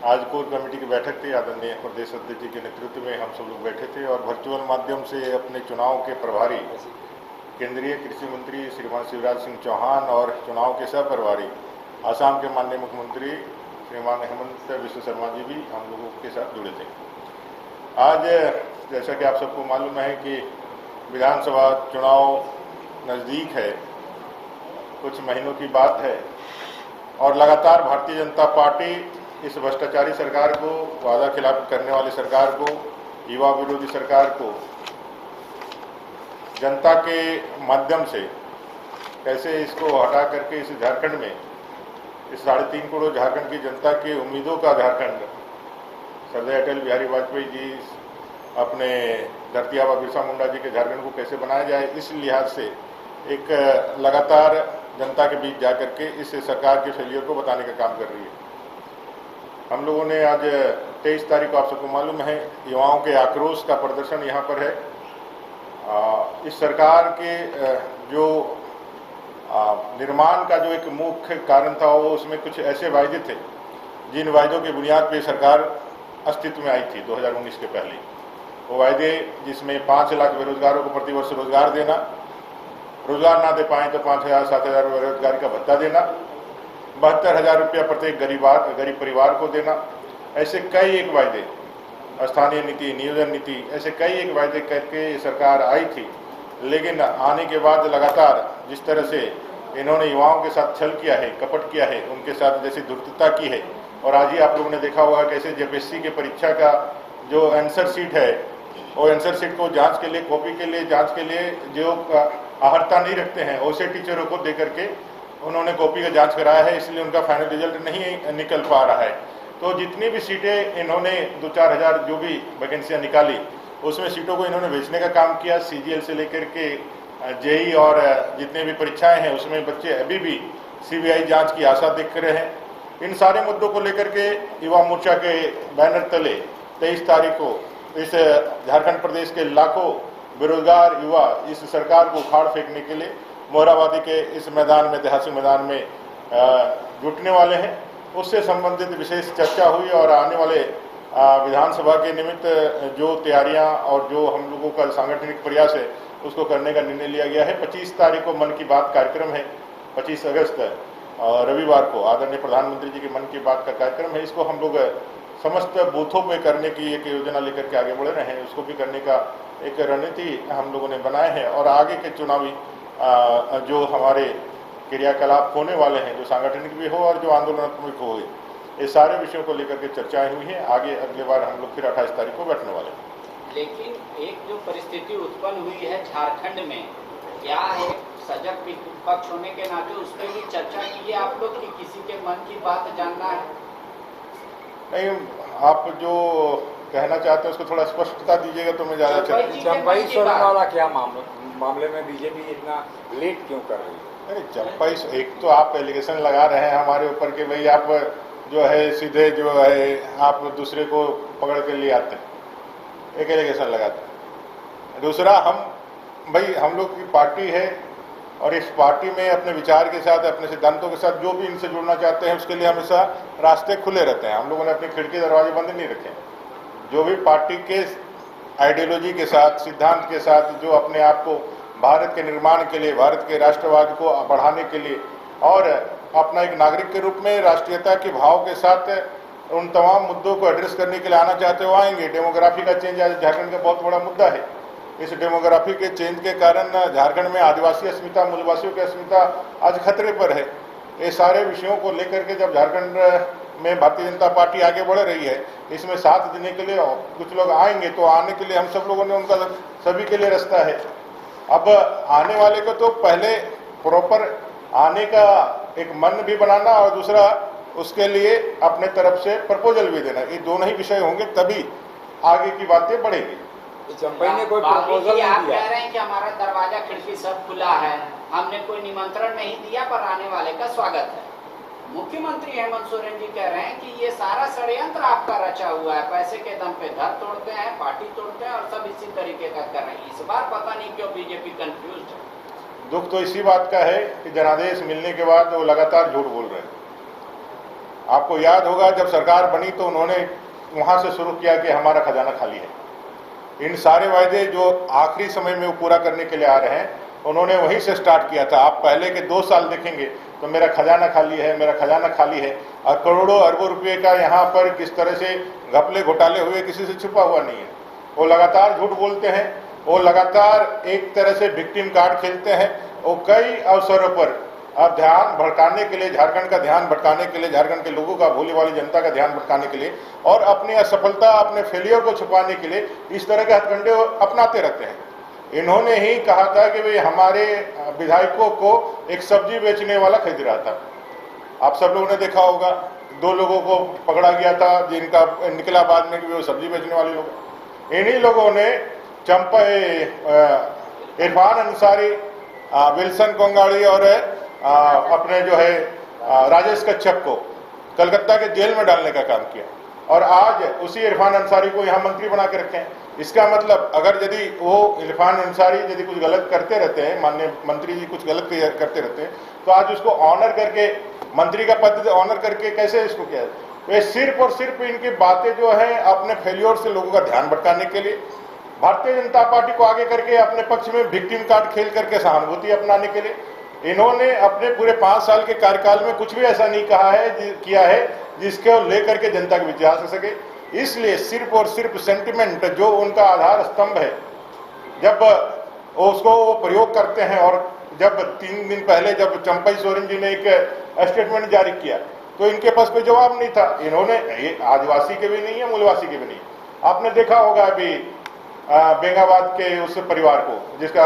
आज core committee की बैठक थी। आदरणीय प्रदेश अध्यक्ष जी के नेतृत्व में हम सब लोग बैठे थे और वर्चुअल माध्यम से अपने चुनाव के प्रभारी केंद्रीय कृषि मंत्री श्रीमान शिवराज सिंह चौहान और चुनाव के सह प्रभारी आसाम के माननीय मुख्यमंत्री श्रीमान हेमंत बिस्व शर्मा जी भी हम लोगों के साथ जुड़े थे। आज जैसा कि आप सबको मालूम है कि विधानसभा चुनाव नज़दीक है, कुछ महीनों की बात है और लगातार भारतीय जनता पार्टी इस भ्रष्टाचारी सरकार को, वादा खिलाफ करने वाली सरकार को, युवा विरोधी सरकार को जनता के माध्यम से कैसे इसको हटा करके इस झारखंड में, इस 3.5 करोड़ झारखंड की जनता की उम्मीदों का झारखंड, सरदार अटल बिहारी वाजपेयी जी अपने धरती आबा बिरसा मुंडा जी के झारखंड को कैसे बनाया जाए, इस लिहाज से एक लगातार जनता के बीच जाकर के इस सरकार के फेलियर को बताने का काम कर रही है। हम लोगों ने आज 23 तारीख को, आप सबको मालूम है, युवाओं के आक्रोश का प्रदर्शन यहाँ पर है। इस सरकार के जो निर्माण का जो एक मुख्य कारण था वो उसमें कुछ ऐसे वायदे थे जिन वायदों की बुनियाद पर सरकार अस्तित्व में आई थी 2019 के पहले। वो वायदे जिसमें 5 लाख बेरोजगारों को प्रतिवर्ष रोजगार देना, रोजगार ना दे पाए तो 5,000-7,000 बेरोजगारी का भत्ता देना, 72,000 रुपया प्रत्येक गरीब परिवार को देना, ऐसे कई एक वायदे, स्थानीय नीति, नियोजन नीति, ऐसे कई एक वायदे करके ये सरकार आई थी। लेकिन आने के बाद लगातार जिस तरह से इन्होंने युवाओं के साथ छल किया है, कपट किया है, उनके साथ जैसी धूर्तता की है, और आज ही आप लोगों ने देखा होगा कैसे जेपीएससी के परीक्षा का जो आंसर शीट है, वो आंसर शीट को जांच के लिए, कॉपी के लिए, जांच के लिए जो आहर्ता नहीं रखते हैं वैसे टीचरों को दे करके उन्होंने कॉपी का जांच कराया है, इसलिए उनका फाइनल रिजल्ट नहीं निकल पा रहा है। तो जितनी भी सीटें इन्होंने 2-4 हज़ार जो भी वैकेंसियाँ निकाली, उसमें सीटों को इन्होंने बेचने का काम किया। सीजीएल से लेकर के जेई और जितने भी परीक्षाएं हैं उसमें बच्चे अभी भी सीबीआई जांच की आशा देख रहे हैं। इन सारे मुद्दों को लेकर के युवा मोर्चा के बैनर तले 23 तारीख को इस झारखंड प्रदेश के लाखों बेरोजगार युवा इस सरकार को उखाड़ फेंकने के लिए मोरहाबादी के इस मैदान में, ऐतिहासिक मैदान में जुटने वाले हैं। उससे संबंधित विशेष चर्चा हुई और आने वाले विधानसभा के निमित्त जो तैयारियां और जो हम लोगों का सांगठनिक प्रयास है उसको करने का निर्णय लिया गया है। 25 तारीख को मन की बात कार्यक्रम है, 25 अगस्त रविवार को आदरणीय प्रधानमंत्री जी के मन की बात का कार्यक्रम है। इसको हम लोग समस्त बूथों पे करने की एक योजना लेकर के आगे बढ़ रहे हैं। उसको भी करने का एक रणनीति हम लोगों ने बनाए हैं और आगे के चुनावी जो हमारे क्रियाकलाप होने वाले हैं, जो सांगठनिक भी हो और जो आंदोलनात्मक हो, ये सारे विषयों को लेकर के चर्चाएं हुई हैं। आगे अगले बार हम लोग फिर 28 तारीख को बैठने वाले हैं। लेकिन एक जो परिस्थिति उत्पन्न हुई है झारखंड में, क्या है सजग विपक्ष होने के नाते उस पर भी चर्चा की है आप लोग कि किसी के मन की बात जानना है? नहीं, आप जो कहना चाहते हैं उसको थोड़ा स्पष्टता दीजिएगा तो मैं ज़्यादा अच्छा। चंपाई सोलर वाला क्या मामले में बीजेपी इतना लेट क्यों कर रही है? अरे चंपाई, एक तो आप एलिगेशन लगा रहे हैं हमारे ऊपर कि भाई आप जो है सीधे जो है आप दूसरे को पकड़ के ले आते हैं, एक एलिगेशन लगाते हैं। दूसरा, हम लोग की पार्टी है और इस पार्टी में अपने विचार के साथ, अपने सिद्धांतों के साथ जो भी इनसे जुड़ना चाहते हैं उसके लिए हमेशा रास्ते खुले रहते हैं। हम लोगों ने अपनी खिड़की दरवाजे बंद नहीं रखे। जो भी पार्टी के आइडियोलॉजी के साथ, सिद्धांत के साथ, जो अपने आप को भारत के निर्माण के लिए, भारत के राष्ट्रवाद को बढ़ाने के लिए और अपना एक नागरिक के रूप में राष्ट्रीयता के भाव के साथ उन तमाम मुद्दों को एड्रेस करने के लिए आना चाहते हो आएंगे। डेमोग्राफी का चेंज आज झारखंड का बहुत बड़ा मुद्दा है। इस डेमोग्राफी के चेंज के कारण झारखंड में आदिवासी अस्मिता, मूलवासियों की अस्मिता आज खतरे पर है। ये सारे विषयों को लेकर के जब झारखंड में भारतीय जनता पार्टी आगे बढ़ रही है, इसमें साथ देने के लिए कुछ लोग आएंगे, तो आने के लिए हम सब लोगों ने उनका सभी के लिए रास्ता है। अब आने वाले को तो पहले प्रॉपर आने का एक मन भी बनाना और दूसरा उसके लिए अपने तरफ से प्रपोजल भी देना, ये दोनों ही विषय होंगे तभी आगे की बातें बढ़ेगी। चंपाई ने कोई प्रपोजल नहीं आप दिया। कह रहे हैं कि हमारा दरवाजा खिड़की सब खुला है, हमने कोई निमंत्रण नहीं दिया पर आने वाले का स्वागत है। मुख्यमंत्री हेमंत सोरेन जी कह रहे हैं कि ये सारा षड्यंत्र आपका रचा हुआ है, पैसे के दम पे घर तोड़ते हैं, पार्टी तोड़ते हैं और सब इसी तरीके का कर रहे हैं। इस बार पता नहीं क्यों बीजेपी कंफ्यूज है। दुख तो इसी बात का है कि जनादेश मिलने के बाद वो लगातार झूठ बोल रहे हैं। आपको याद होगा जब सरकार बनी तो उन्होंने वहाँ से शुरू किया कि हमारा खजाना खाली है। इन सारे वायदे जो आखिरी समय में वो पूरा करने के लिए आ रहे हैं, उन्होंने वहीं से स्टार्ट किया था। आप पहले के 2 साल देखेंगे तो मेरा खजाना खाली है, मेरा खजाना खाली है, और करोड़ों अरबों रुपये का यहाँ पर किस तरह से घपले घोटाले हुए किसी से छुपा हुआ नहीं है। वो लगातार झूठ बोलते हैं, वो लगातार एक तरह से विक्टिम कार्ड खेलते हैं। वो कई अवसरों पर अब ध्यान भटकाने के लिए, झारखंड का ध्यान भटकाने के लिए, झारखंड के लोगों का, भोली वाली जनता का ध्यान भटकाने के लिए और अपनी असफलता, अपने फेलियर को छुपाने के लिए इस तरह के हथकंडे अपनाते रहते हैं। इन्होंने ही कहा था कि भाई हमारे विधायकों को एक सब्जी बेचने वाला खरीद रहा था। आप सब लोगों ने देखा होगा, 2 लोगों को पकड़ा गया था जिनका निकला बाद में कि वो सब्जी बेचने वाले लोग। इन्हीं लोगों ने इरफान अंसारी, विल्सन कोंगाड़ी और अपने जो है राजेश कच्छप को कलकत्ता के जेल में डालने का काम किया, और आज उसी इरफान अंसारी को यहाँ मंत्री बना के रखे हैं। इसका मतलब अगर यदि वो इरफान अंसारी यदि कुछ गलत करते रहते हैं, माननीय मंत्री जी कुछ गलत करते रहते हैं, तो आज उसको ऑनर करके, मंत्री का पद ऑनर करके कैसे इसको किया? तो ये सिर्फ और सिर्फ इनकी बातें जो है अपने फेल्योर से लोगों का ध्यान भटकाने के लिए, भारतीय जनता पार्टी को आगे करके अपने पक्ष में विक्टिम कार्ड खेल करके सहानुभूति अपनाने के लिए। इन्होंने अपने पूरे 5 साल के कार्यकाल में कुछ भी ऐसा नहीं कहा है, किया है जिसको लेकर के जनता के बीच जा सके। इसलिए सिर्फ और सिर्फ सेंटिमेंट जो उनका आधार स्तंभ है, जब उसको वो प्रयोग करते हैं। और जब 3 दिन पहले जब चंपई सोरेन जी ने एक स्टेटमेंट जारी किया तो इनके पास कोई जवाब नहीं था। इन्होंने, ये आदिवासी के भी नहीं है, मूलवासी के भी नहीं। आपने देखा होगा अभी बेंगाबाद के उस परिवार को जिसका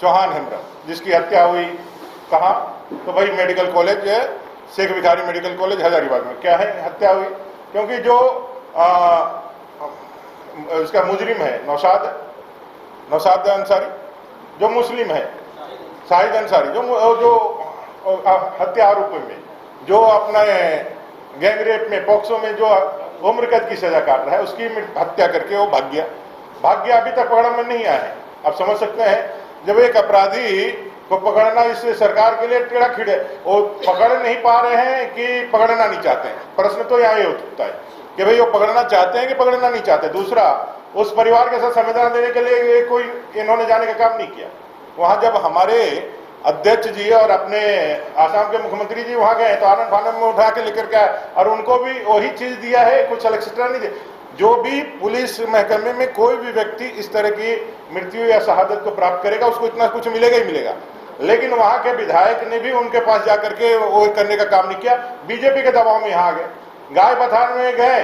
चौहान हेम्ब्रम, जिसकी हत्या हुई कहाँ? तो भाई medical college, Sheikh Bhikhari medical college Hazaribagh में। क्या है? हत्या हुई क्योंकि जो इसका मुजरिम है नौशाद अंसारी, जो मुस्लिम है, शाहिद अंसारी, जो हत्या आरोप में जो अपना गैंग रेप में, पॉक्सो में जो उम्र कैद की सजा काट रहा है, उसकी हत्या करके वो भाग गया। अभी तक पकड़ में नहीं आया है। आप समझ सकते हैं, जब एक अपराधी को पकड़ना इस सरकार के लिए टेढ़ा खीड़ है। वो पकड़ नहीं पा रहे हैं कि पकड़ना नहीं चाहते हैं। प्रश्न तो यहाँ ये उठता है कि भाई वो पकड़ना चाहते हैं कि पकड़ना नहीं चाहते। दूसरा, उस परिवार के साथ संवेदना देने के लिए कोई इन्होंने जाने का काम नहीं किया। वहाँ जब हमारे अध्यक्ष जी और अपने आसाम के मुख्यमंत्री जी वहाँ गए तो आनंद फानंद में उठा के लेकर के आए, और उनको भी वही चीज दिया है, कुछ एक्स्ट्रा नहीं दिया। जो भी पुलिस महकमे में कोई भी व्यक्ति इस तरह की मृत्यु या शहादत को प्राप्त करेगा, उसको इतना कुछ मिलेगा ही मिलेगा। लेकिन वहां के विधायक ने भी उनके पास जाकर के वो करने का काम नहीं किया। बीजेपी के दबाव में यहाँ आ गए, गाय बथान में गए,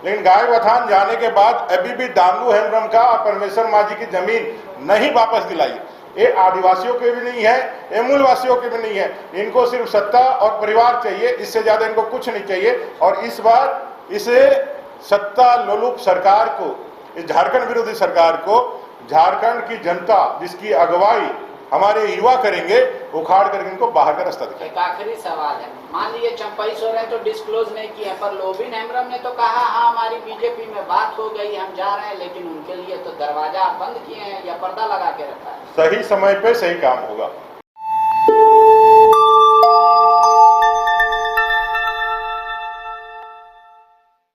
लेकिन गाय बथान जाने के बाद अभी भी दानू हेम्ब्रम का और परमेश्वर माझी की जमीन नहीं वापस दिलाई। ये आदिवासियों के भी नहीं है, ये मूलवासियों के भी नहीं है। इनको सिर्फ सत्ता और परिवार चाहिए, इससे ज्यादा इनको कुछ नहीं चाहिए। और इस बार इसे सत्ता लोलुप सरकार को, इस झारखंड विरोधी सरकार को, झारखंड की जनता जिसकी अगुवाई हमारे युवा करेंगे, उखाड़ करके इनको बाहर का रास्ता दिखाएंगे। एक आखिरी सवाल है, मान लीजिए चंपई सोरेन तो डिस्क्लोज नहीं किया, पर लोबिन हेम्ब्रम ने तो कहा हाँ हमारी बीजेपी में बात हो गई, हम जा रहे हैं, लेकिन उनके लिए तो दरवाजा बंद किए हैं या पर्दा लगा के रखा है। सही समय पे सही काम होगा।